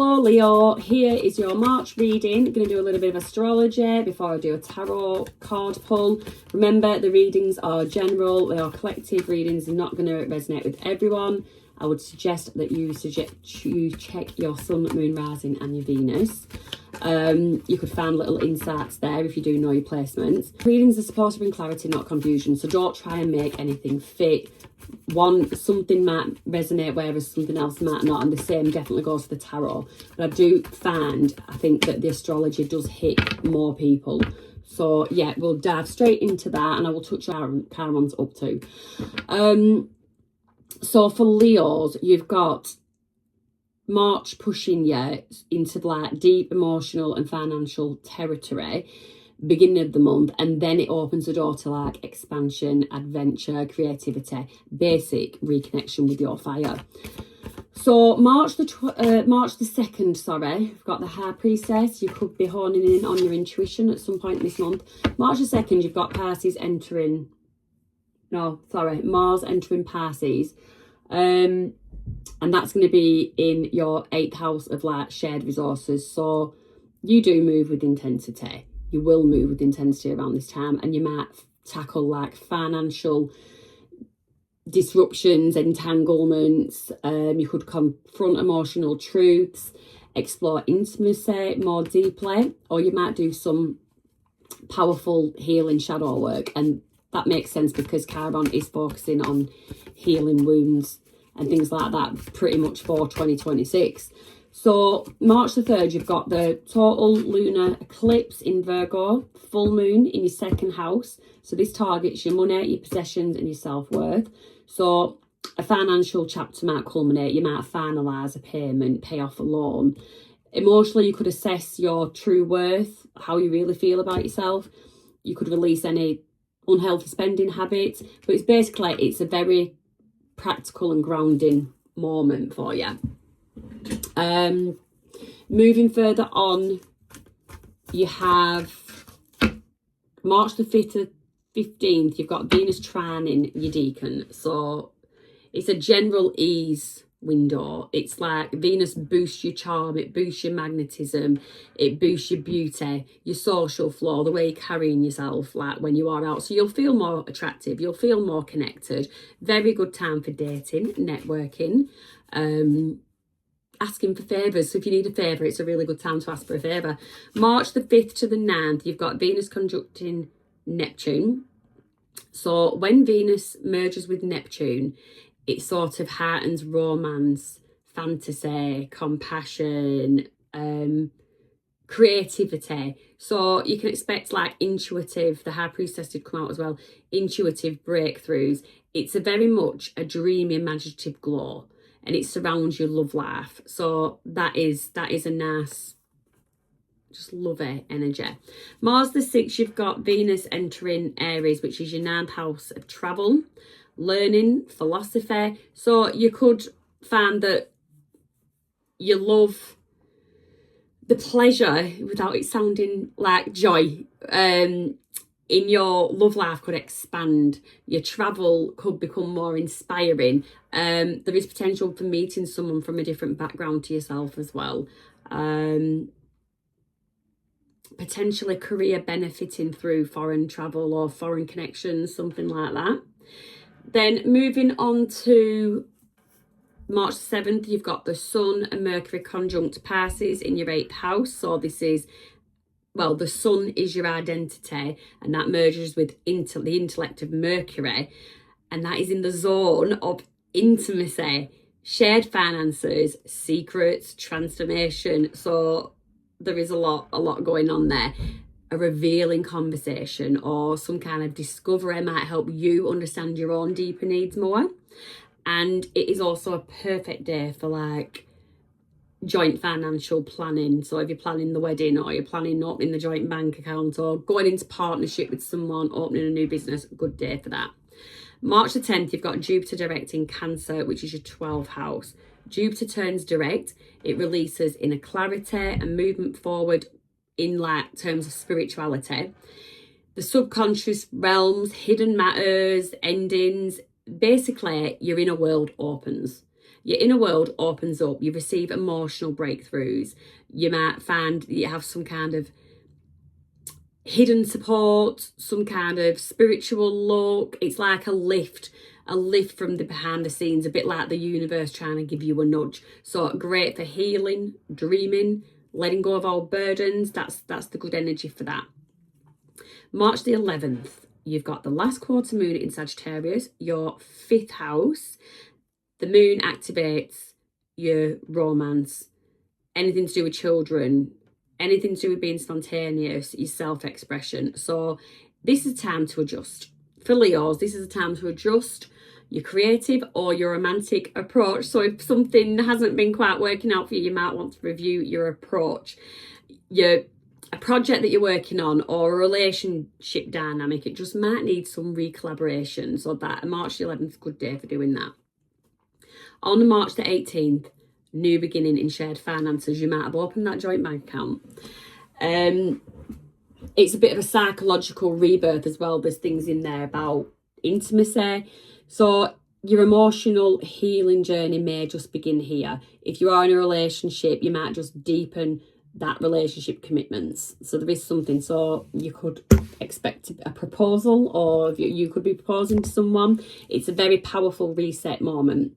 Hello Leo, here is your March reading. I'm going to do a little bit of astrology before I do a tarot card pull. Remember, the readings are general, they are collective readings, they're not going to resonate with everyone. I would suggest that you check your sun, moon, rising and your Venus. You could find little insights there if you do know your placements. Readings are supposed to bring clarity, not confusion, so don't try and make anything fit. Something might resonate whereas something else might not, and the same definitely goes for the tarot. But I think that the astrology does hit more people. So yeah, we'll dive straight into that, and I will touch on Chiron's up to. So for Leos, you've got March pushing you into like deep emotional and financial territory beginning of the month, and then it opens the door to like expansion, adventure, creativity, basic reconnection with your fire. So March the 2nd, sorry, we've got the High Priestess. You could be honing in on your intuition at some point this month. March the 2nd, you've got Mars entering Pisces. And that's going to be in your 8th house of like shared resources. So you do move with intensity. You will move with intensity around this time, and you might tackle like financial disruptions, entanglements. You could confront emotional truths, explore intimacy more deeply, or you might do some powerful healing shadow work. And that makes sense because Chiron is focusing on healing wounds and things like that pretty much for 2026. So March the 3rd, you've got the total lunar eclipse in Virgo, full moon in your 2nd house. So this targets your money, your possessions and your self-worth. So a financial chapter might culminate. You might finalise a payment, pay off a loan. Emotionally, you could assess your true worth, how you really feel about yourself. You could release any unhealthy spending habits. But it's a very practical and grounding moment for you. Moving further on, you have March the 5th to 15th, you've got Venus trining your deacon. So it's a general ease window. It's like Venus boosts your charm, it boosts your magnetism, it boosts your beauty, your social flow, the way you're carrying yourself like when you are out. So you'll feel more attractive, you'll feel more connected. Very good time for dating, networking, asking for favours. So if you need a favour, it's a really good time to ask for a favour. March the 5th to the 9th, you've got Venus conjuncting Neptune. So when Venus merges with Neptune, it sort of heightens romance, fantasy, compassion, creativity. So you can expect like intuitive, the High Priestess did come out as well, intuitive breakthroughs. It's a very much a dreamy, imaginative glow, and it surrounds your love life. So that is a nice, just lovely energy. Mars the 6th, you've got Venus entering Aries, which is your 9th house of travel, learning, philosophy. So you could find that you love the pleasure, without it sounding like joy, in your love life could expand. Your travel could become more inspiring. There is potential for meeting someone from a different background to yourself as well. Potentially career benefiting through foreign travel or foreign connections, something like that. Then moving on to March 7th, you've got the Sun and Mercury conjunct Pisces in your 8th house. So this is, well, the Sun is your identity, and that merges with the intellect of Mercury, and that is in the zone of intimacy, shared finances, secrets, transformation. So there is a lot going on there. A revealing conversation or some kind of discovery might help you understand your own deeper needs more. And it is also a perfect day for like joint financial planning. So if you're planning the wedding, or you're planning opening the joint bank account, or going into partnership with someone, opening a new business, good day for that. March the 10th, you've got Jupiter direct in Cancer, which is your 12th house. Jupiter turns direct, it releases inner clarity and movement forward in like terms of spirituality. The subconscious realms, hidden matters, endings, basically your inner world opens. Your inner world opens up. You receive emotional breakthroughs. You might find that you have some kind of hidden support, some kind of spiritual look. It's like a lift from the behind the scenes, a bit like the universe trying to give you a nudge. So great for healing, dreaming, letting go of old burdens. That's the good energy for that. March the 11th, you've got the last quarter moon in Sagittarius, your 5th house. The moon activates your romance, anything to do with children, anything to do with being spontaneous, your self-expression. So this is time to adjust. For Leos, this is a time to adjust your creative or your romantic approach. So if something hasn't been quite working out for you, you might want to review your approach. A project that you're working on or a relationship dynamic, it just might need some recollaboration. So that March the 11th is a good day for doing that. On March the 18th, new beginning in shared finances. You might have opened that joint bank account. It's a bit of a psychological rebirth as well. There's things in there about intimacy. So your emotional healing journey may just begin here. If you are in a relationship, you might just deepen that relationship commitments. So there is something. So you could expect a proposal, or you could be proposing to someone. It's a very powerful reset moment.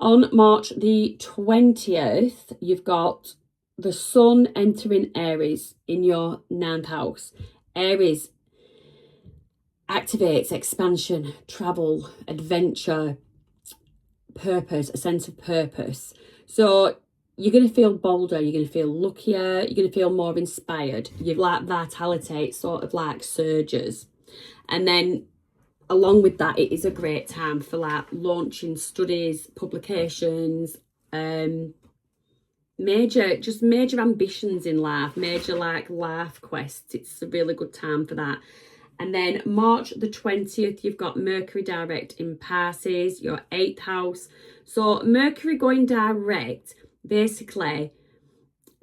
On March the 20th, you've got the sun entering Aries in your 9th house. Aries activates expansion, travel, adventure, purpose, a sense of purpose. So you're going to feel bolder, you're going to feel luckier, you're going to feel more inspired. You've like vitality, it sort of like surges. And then along with that, it is a great time for like launching studies, publications, major ambitions in life, major like life quests. It's a really good time for that. And then March the 20th, you've got Mercury direct in Pisces, your 8th house. So Mercury going direct, basically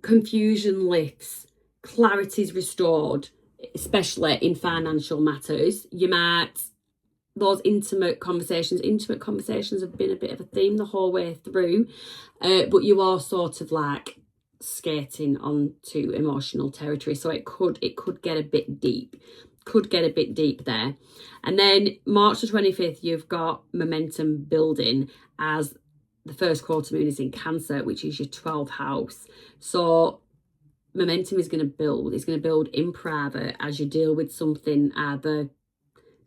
confusion lifts, clarity is restored, especially in financial matters. You might, those intimate conversations have been a bit of a theme the whole way through, but you are sort of like skating onto emotional territory. So it could get a bit deep. Could get a bit deep there. And then March the 25th, you've got momentum building as the first quarter moon is in Cancer, which is your 12th house. So momentum is going to build. It's going to build in private as you deal with something either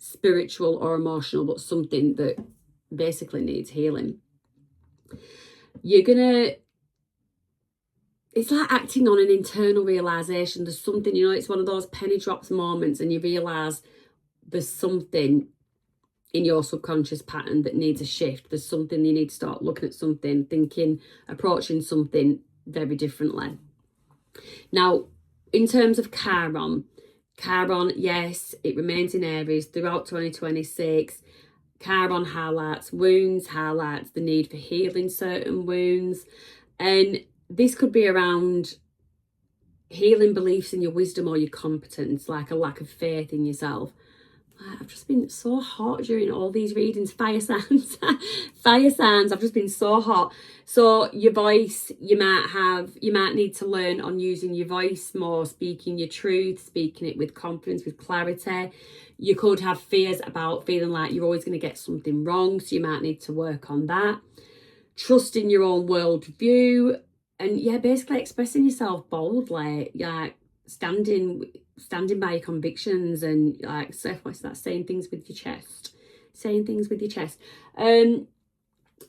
spiritual or emotional, but something that basically needs healing. It's like acting on an internal realization. There's something, it's one of those penny drops moments, and you realize there's something in your subconscious pattern that needs a shift. There's something you need to start looking at, something, thinking, approaching something very differently. Now, in terms of Chiron, yes, it remains in Aries throughout 2026. Chiron highlights wounds, highlights the need for healing certain wounds. And this could be around healing beliefs in your wisdom or your competence, like a lack of faith in yourself. I've just been so hot during all these readings. Fire signs. Fire signs. I've just been so hot. So your voice, you might need to learn on using your voice more, speaking your truth, speaking it with confidence, with clarity. You could have fears about feeling like you're always going to get something wrong. So you might need to work on that. Trusting your own worldview. And yeah, basically expressing yourself boldly, like standing by your convictions, and like, what's that, saying things with your chest.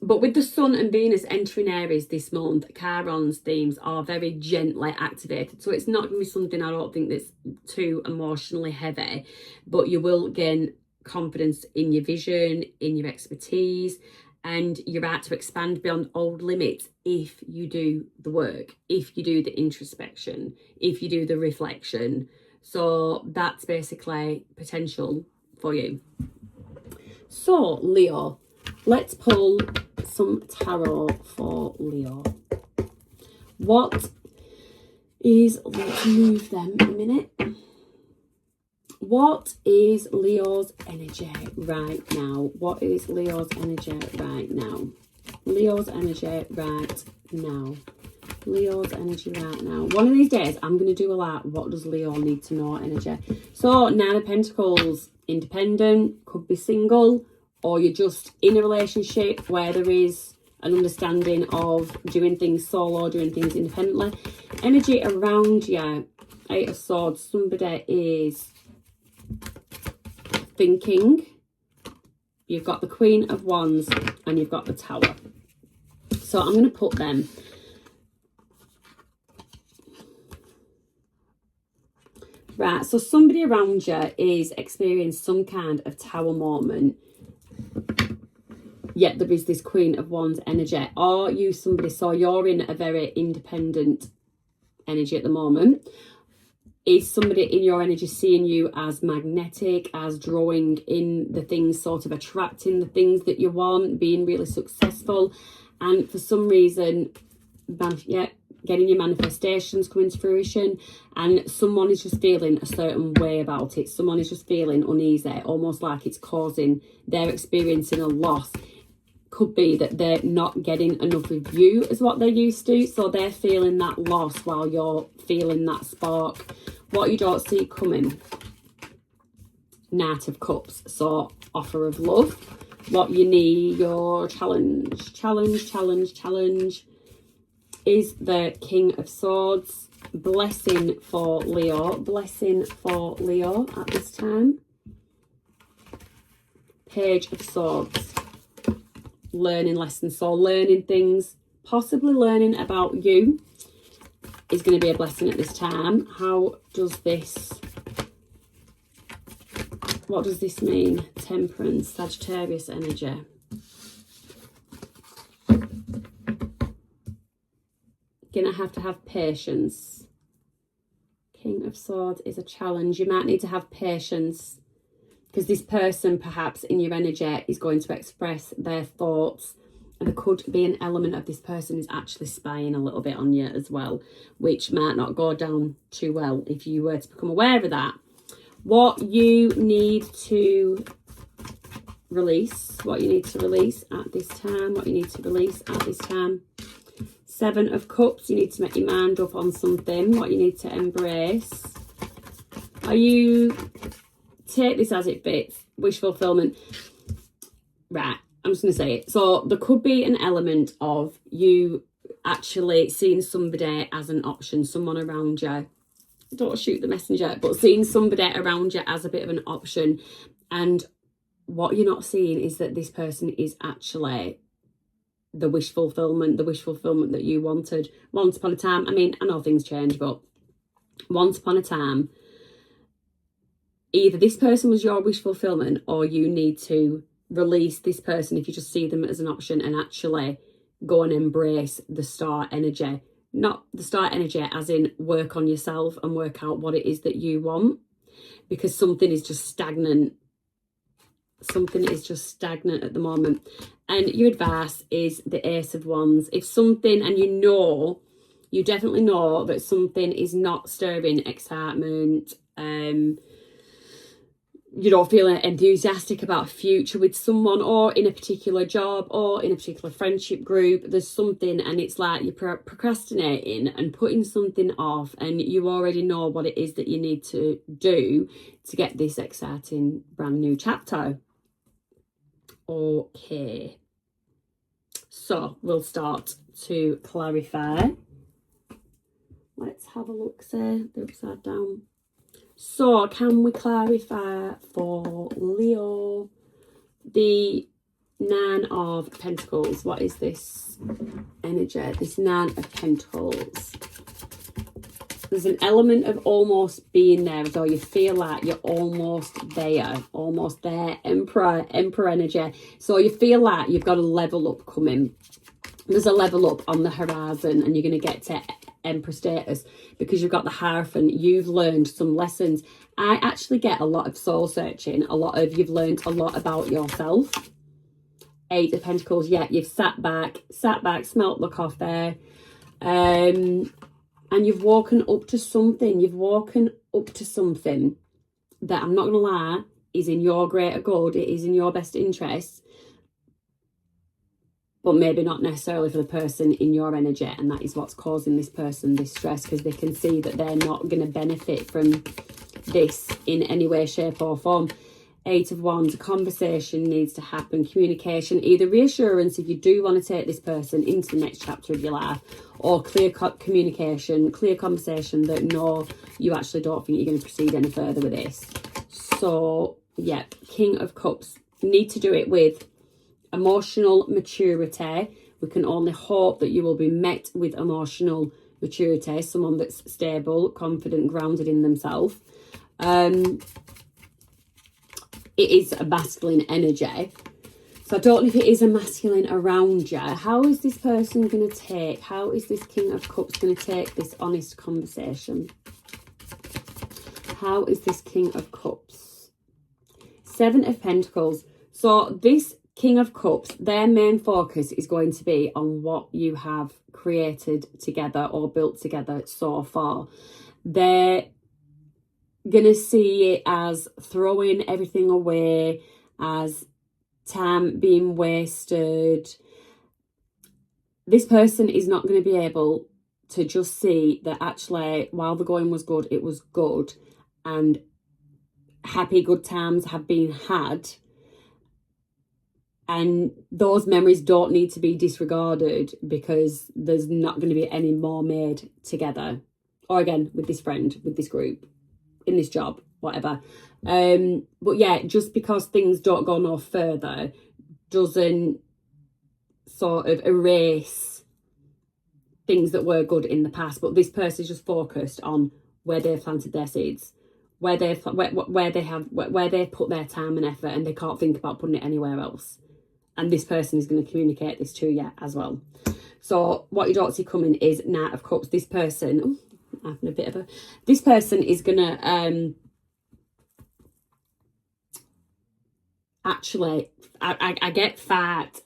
But with the sun and Venus entering Aries this month, Chiron's themes are very gently activated. So it's not going to be something, I don't think, that's too emotionally heavy, but you will gain confidence in your vision, in your expertise, and you're about to expand beyond old limits if you do the work, if you do the introspection, if you do the reflection. So that's basically potential for you. So Leo, let's pull some tarot for Leo. Let's move them a minute. What is Leo's energy right now? Leo's energy right now. Leo's energy right now. One of these days, I'm going to do a lot. What does Leo need to know energy? So, Nine of Pentacles, independent, could be single, or you're just in a relationship where there is an understanding of doing things solo, doing things independently. Energy around you, Eight of Swords, somebody is thinking. You've got the Queen of Wands and you've got the Tower. So I'm going to put them. Right, so somebody around you is experiencing some kind of Tower moment. Yet there is this Queen of Wands energy. Or you, somebody, so you're in a very independent energy at the moment. Is somebody in your energy seeing you as magnetic, as drawing in the things, sort of attracting the things that you want, being really successful, and for some reason, getting your manifestations coming to fruition, and someone is just feeling a certain way about it. Someone is just feeling uneasy, almost like it's causing, they're experiencing a loss. Could be that they're not getting enough of you as what they're used to, so they're feeling that loss while you're feeling that spark. What you don't see coming, Knight of Cups, so offer of love. What you need, your challenge is the King of Swords. Blessing for Leo at this time. Page of Swords. Learning lessons, so learning things, possibly learning about you is going to be a blessing at this time. What does this mean? Temperance, Sagittarius energy. Gonna have to have patience. King of Swords is a challenge. You might need to have patience, because this person perhaps in your energy is going to express their thoughts, and there could be an element of this person is actually spying a little bit on you as well, which might not go down too well if you were to become aware of that. What you need to release at this time. Seven of Cups, you need to make your mind up on something, what you need to embrace. Take this as it fits. Wish fulfillment. Right, I'm just going to say it. So there could be an element of you actually seeing somebody as an option, someone around you. Don't shoot the messenger, but seeing somebody around you as a bit of an option. And what you're not seeing is that this person is actually the wish fulfillment that you wanted. Once upon a time, I mean, I know things change, but once upon a time, either this person was your wish fulfillment, or you need to release this person if you just see them as an option and actually go and embrace the star energy. Not the star energy as in work on yourself and work out what it is that you want, because something is just stagnant. Something is just stagnant at the moment. And your advice is the Ace of Wands. If something, and you definitely know that something is not stirring excitement, you don't feel enthusiastic about a future with someone, or in a particular job, or in a particular friendship group, there's something, and it's like you're procrastinating and putting something off, and you already know what it is that you need to do to get this exciting brand new chapter. Okay, so we'll start to clarify. Let's have a look, say they're upside down. So can we clarify for Leo the Nine of Pentacles? What is this energy? This Nine of Pentacles. There's an element of almost being there, as though you feel like you're almost there, Emperor energy. So you feel like you've got a level up coming. There's a level up on the horizon, and you're going to get to Emperor status because you've got the Hierophant. You've learned some lessons. I actually get a lot of soul searching, you've learned a lot about yourself. Eight of Pentacles, yeah, you've sat back, smelt the coffee, and you've woken up to something. You've woken up to something that, I'm not going to lie, is in your greater good. It is in your best interest. but maybe not necessarily for the person in your energy, and that is what's causing this person this stress, because they can see that they're not going to benefit from this in any way, shape or form. 8 of Wands, a conversation needs to happen, communication, either reassurance if you do want to take this person into the next chapter of your life, or clear communication, clear conversation that no, you actually don't think you're going to proceed any further with this. So yeah, King of Cups, need to do it with emotional maturity. We can only hope that you will be met with emotional maturity, someone that's stable, confident, grounded in themselves. It is a masculine energy. So I don't know if it is a masculine around you. How is this person going to take? How is this King of Cups going to take this honest conversation? How is this King of Cups? 7 of Pentacles. So this King of Cups, their main focus is going to be on what you have created together or built together so far. They're going to see it as throwing everything away, as time being wasted. This person is not going to be able to just see that actually while the going was good, it was good, and happy good times have been had, and those memories don't need to be disregarded because there's not going to be any more made together, or again with this friend, with this group, in this job, whatever. But yeah, just because things don't go no further doesn't sort of erase things that were good in the past. But this person is just focused on where they've planted their seeds, where they've put their time and effort, and they can't think about putting it anywhere else. And this person is going to communicate this to you as well. So what you don't see coming is Knight of Cups. This person, having a bit of a, this person is gonna actually, I get fat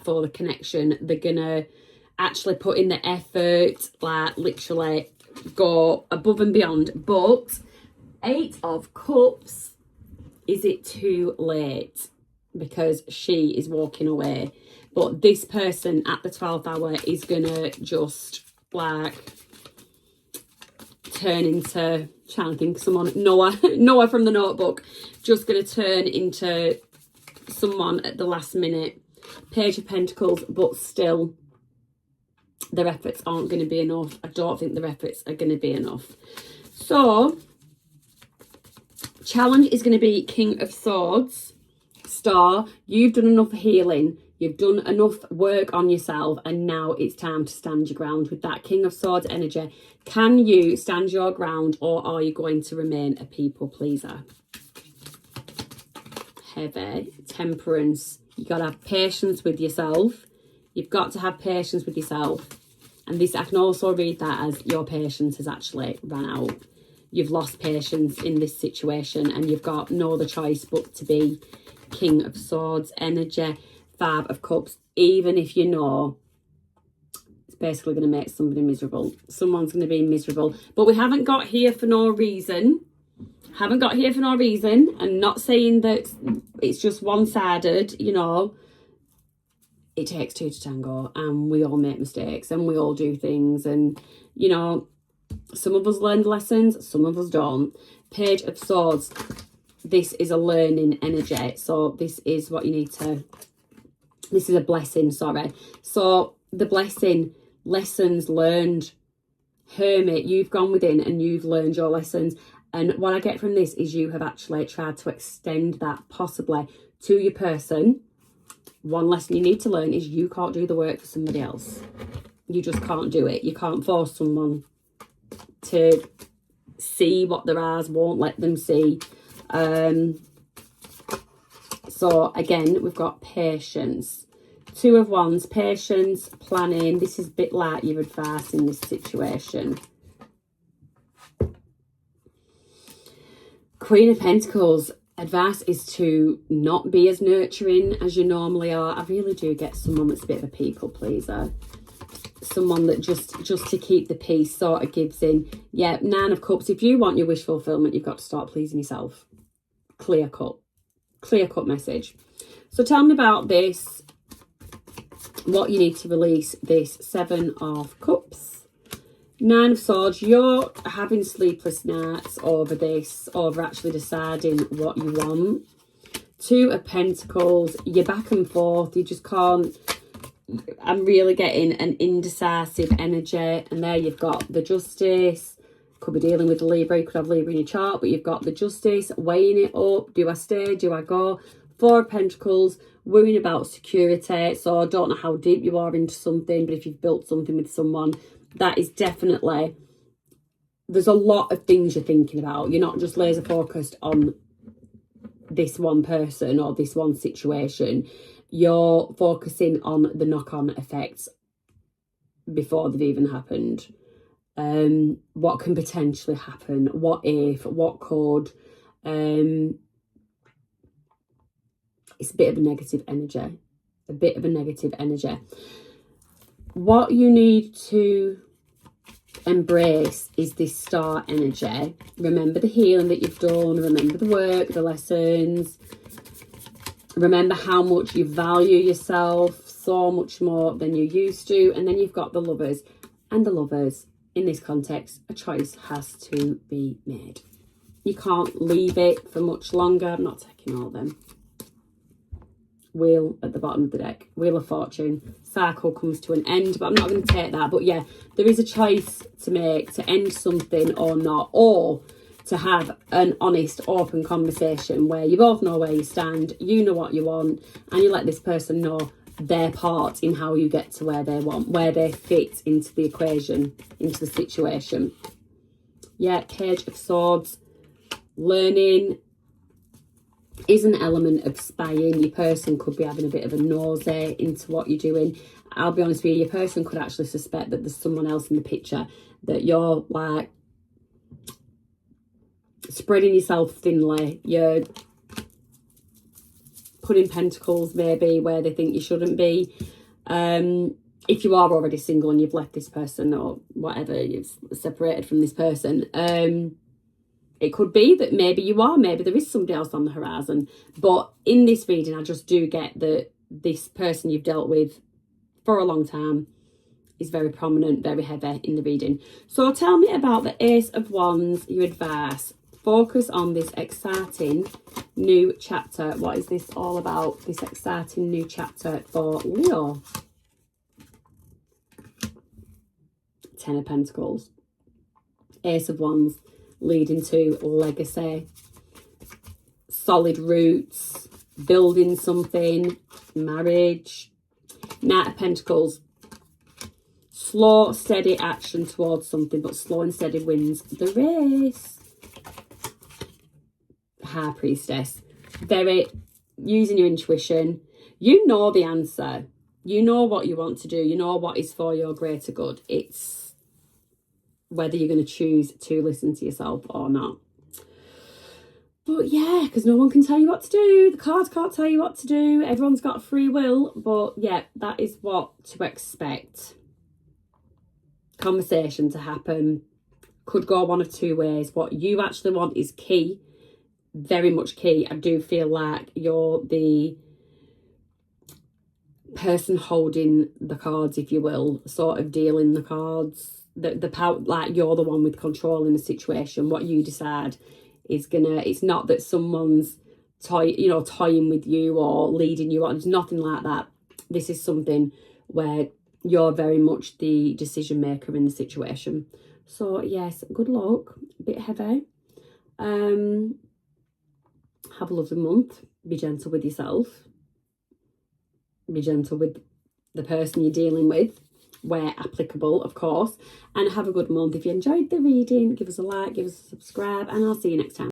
for the connection. They're gonna actually put in the effort, like literally go above and beyond. But 8 of Cups, is it too late? Because she is walking away. But this person at the 12th hour is gonna just like turn into, trying to think of someone, Noah from The Notebook, just going to turn into someone at the last minute. Page of Pentacles, but still their efforts aren't going to be enough. I don't think their efforts are going to be enough. So challenge is going to be King of Swords. Star, you've done enough healing. You've done enough work on yourself, and now it's time to stand your ground with that King of Swords energy. Can you stand your ground, or are you going to remain a people pleaser? Heavy. Temperance. You got to have patience with yourself. You've got to have patience with yourself. And this, I can also read that as your patience has actually run out. You've lost patience in this situation, and you've got no other choice but to be King of Swords energy. 5 of Cups, even if you know it's basically going to make somebody miserable. Someone's going to be miserable. But we haven't got here for no reason. I'm not saying that it's just one-sided, you know. It takes 2 to tango, and we all make mistakes, and we all do things, and, you know, some of us learn lessons, some of us don't. Page of Swords, this is a learning energy. So this is what you need to... This is a blessing, sorry. So the blessing, lessons learned. Hermit, you've gone within and you've learned your lessons. And what I get from this is you have actually tried to extend that possibly to your person. One lesson you need to learn is you can't do the work for somebody else. You just can't do it. You can't force someone to see what their eyes won't let them see. So again, we've got patience. 2 of Wands, patience, planning. This is a bit like your advice in this situation. Queen of Pentacles, advice is to not be as nurturing as you normally are. I really do get someone that's a bit of a people pleaser. Someone that just to keep the peace sort of gives in. Yeah, 9 of Cups. If you want your wish fulfillment, you've got to start pleasing yourself. Clear cut message. So tell me about this what you need to release this 7 of Cups, 9 of Swords. You're having sleepless nights over this, over actually deciding what you want. 2 of Pentacles, you're back and forth, you just can't. I'm really getting an indecisive energy, and there you've got the Justice. Could be dealing with the Libra, you could have Libra in your chart, but you've got the Justice, weighing it up. Do I stay? Do I go? 4 of Pentacles, worrying about security. So I don't know how deep you are into something, but if you've built something with someone, that is definitely, there's a lot of things you're thinking about. You're not just laser focused on this one person or this one situation. You're focusing on the knock-on effects before they've even happened. What can potentially happen, what if, what could. It's a bit of a negative energy, What you need to embrace is this star energy. Remember the healing that you've done, remember the work, the lessons, remember how much you value yourself so much more than you used to. And then you've got the Lovers, and the Lovers, in this context, a choice has to be made. You can't leave it for much longer. I'm not taking all of them. Wheel at the bottom of the deck, Wheel of Fortune, cycle comes to an end, but I'm not going to take that. But yeah, there is a choice to make, to end something or not, or to have an honest, open conversation where you both know where you stand, you know what you want, and you let this person know their part in how you get to where they want, where they fit into the equation, into the situation. Yeah, Page of Swords, learning is an element of spying. Your person could be having a bit of a nosy into what you're doing. I'll be honest with you, your person could actually suspect that there's someone else in the picture, that you're like spreading yourself thinly. You're putting pentacles maybe where they think you shouldn't be. If you are already single and you've left this person or whatever, you've separated from this person, it could be that maybe you are, maybe there is somebody else on the horizon. But in this reading, I just do get that this person you've dealt with for a long time is very prominent, very heavy in the reading. So tell me about the Ace of Wands, your advice. Focus on this exciting new chapter. What is this all about? This exciting new chapter for Leo. 10 of Pentacles. Ace of Wands, leading to legacy, solid roots, building something, marriage. Knight of Pentacles, slow, steady action towards something, but slow and steady wins the race. High Priestess, very using your intuition. You know the answer. You know what you want to do. You know what is for your greater good. It's whether you're going to choose to listen to yourself or not. But yeah, because no one can tell you what to do. The cards can't tell you what to do. Everyone's got free will. But yeah, that is what to expect. Conversation to happen. Could go one of two ways. What you actually want is key. Very much key. I do feel like you're the person holding the cards, if you will, sort of dealing the cards. The power, like you're the one with control in the situation. What you decide is gonna, it's not that someone's toying with you or leading you on. It's nothing like that. This is something where you're very much the decision maker in the situation. So yes, good luck. A bit heavy. Have a lovely month. Be gentle with yourself. Be gentle with the person you're dealing with, where applicable, of course. And have a good month. If you enjoyed the reading, give us a like, give us a subscribe, and I'll see you next time.